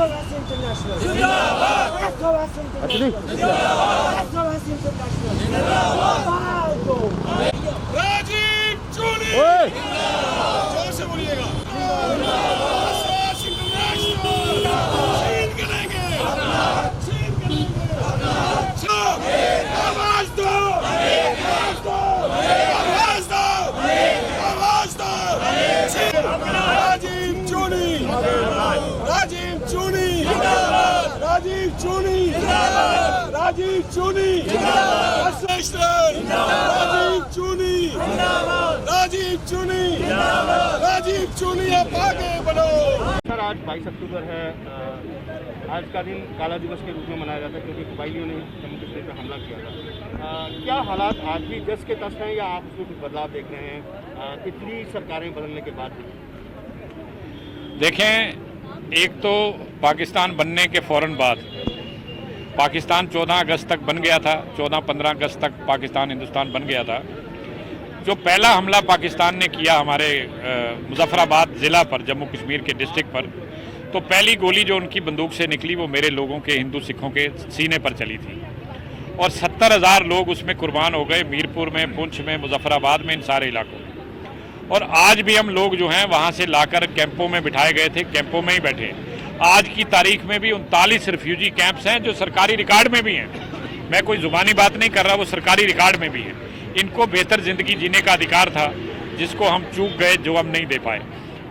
SOS International जिंदाबाद, SOS International जिंदाबाद, SOS International जिंदाबाद। राजीव चोली जोर से बोलिएगा। SOS International छीन के लेंगे, छीन के लेंगे। सब आवाज दो, आवाज दो, आवाज दो, आवाज दो। राजीव चोली, राजीव चोली, राजीव चोली, राजीव चोली, राजीव चोली, राजीव चोली, राजीव चोली, आप आगे बढ़ो। सर, आज 22 अक्टूबर है। आज का दिन काला दिवस के रूप में मनाया जाता है क्योंकि कबायलियों ने जम्मू कश्मीर पर हमला किया था। क्या हालात आज भी जस के तस हैं या आप उसमें कुछ बदलाव देख रहे हैं इतनी सरकारें बदलने के बाद भी? देखें, एक तो पाकिस्तान बनने के फ़ौरन बाद पाकिस्तान 14 अगस्त तक बन गया था। 14-15 अगस्त तक पाकिस्तान हिंदुस्तान बन गया था। जो पहला हमला पाकिस्तान ने किया हमारे मुजफ्फराबाद ज़िला पर, जम्मू कश्मीर के डिस्ट्रिक्ट पर, तो पहली गोली जो उनकी बंदूक से निकली वो मेरे लोगों के, हिंदू सिखों के सीने पर चली थी और 70,000 लोग उसमें कुर्बान हो गए। मीरपुर में, पुंछ में, मुजफ्फराबाद में, इन सारे इलाकों में। और आज भी हम लोग जो हैं वहाँ से लाकर कैंपों में बिठाए गए थे, कैंपों में ही बैठे। आज की तारीख में भी 39 रिफ्यूजी कैंप्स हैं जो सरकारी रिकॉर्ड में भी हैं। मैं कोई ज़ुबानी बात नहीं कर रहा, वो सरकारी रिकॉर्ड में भी हैं। इनको बेहतर ज़िंदगी जीने का अधिकार था जिसको हम चूक गए, जो हम नहीं दे पाए।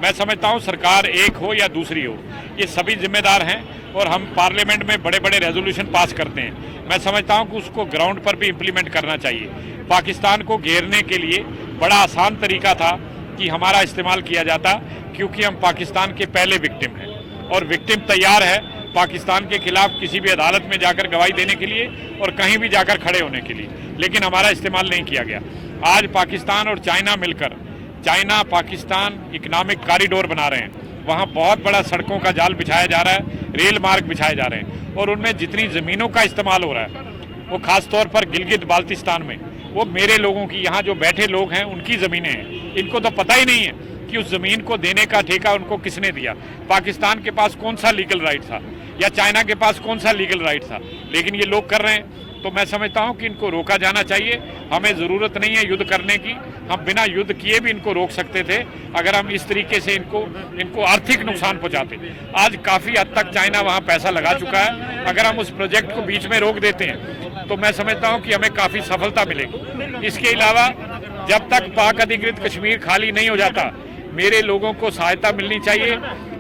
मैं समझता हूँ सरकार एक हो या दूसरी हो, ये सभी जिम्मेदार हैं और हम पार्लियामेंट में बड़े बड़े रेजोल्यूशन पास करते हैं। मैं समझता हूँ कि उसको ग्राउंड पर भी इम्प्लीमेंट करना चाहिए। पाकिस्तान को घेरने के लिए बड़ा आसान तरीका था कि हमारा इस्तेमाल किया जाता, क्योंकि हम पाकिस्तान के पहले विक्टिम हैं और विक्टिम तैयार है पाकिस्तान के खिलाफ किसी भी अदालत में जाकर गवाही देने के लिए और कहीं भी जाकर खड़े होने के लिए, लेकिन हमारा इस्तेमाल नहीं किया गया। आज पाकिस्तान और चाइना मिलकर, चाइना पाकिस्तान इकनॉमिक कॉरिडोर बना रहे हैं। वहाँ बहुत बड़ा सड़कों का जाल बिछाया जा रहा है, रेल मार्ग बिछाए जा रहे हैं और उनमें जितनी ज़मीनों का इस्तेमाल हो रहा है वो खास तौर पर गिलगित बाल्टिस्तान में, वो मेरे लोगों की, यहाँ जो बैठे लोग हैं उनकी ज़मीनें हैं। इनको तो पता ही नहीं है कि उस ज़मीन को देने का ठेका उनको किसने दिया। पाकिस्तान के पास कौन सा लीगल राइट था या चाइना के पास कौन सा लीगल राइट था, लेकिन ये लोग कर रहे हैं। तो मैं समझता हूँ कि इनको रोका जाना चाहिए। हमें ज़रूरत नहीं है युद्ध करने की, हम बिना युद्ध किए भी इनको रोक सकते थे अगर हम इस तरीके से इनको आर्थिक नुकसान पहुँचाते। आज काफ़ी हद तक चाइना वहाँ पैसा लगा चुका है। अगर हम उस प्रोजेक्ट को बीच में रोक देते हैं तो मैं समझता हूँ कि हमें काफ़ी सफलता मिलेगी। इसके अलावा जब तक पाक अधिकृत कश्मीर खाली नहीं हो जाता, मेरे लोगों को सहायता मिलनी चाहिए,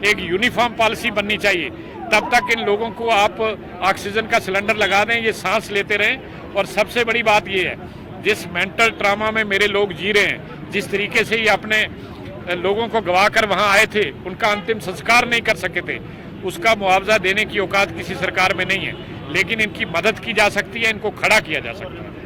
एक यूनिफॉर्म पॉलिसी बननी चाहिए। तब तक इन लोगों को आप ऑक्सीजन का सिलेंडर लगा दें, ये सांस लेते रहें। और सबसे बड़ी बात ये है, जिस मेंटल ट्रामा में मेरे लोग जी रहे हैं, जिस तरीके से ये अपने लोगों को गवा कर वहाँ आए थे, उनका अंतिम संस्कार नहीं कर सके थे, उसका मुआवजा देने की औकात किसी सरकार में नहीं है, लेकिन इनकी मदद की जा सकती है, इनको खड़ा किया जा सकता है।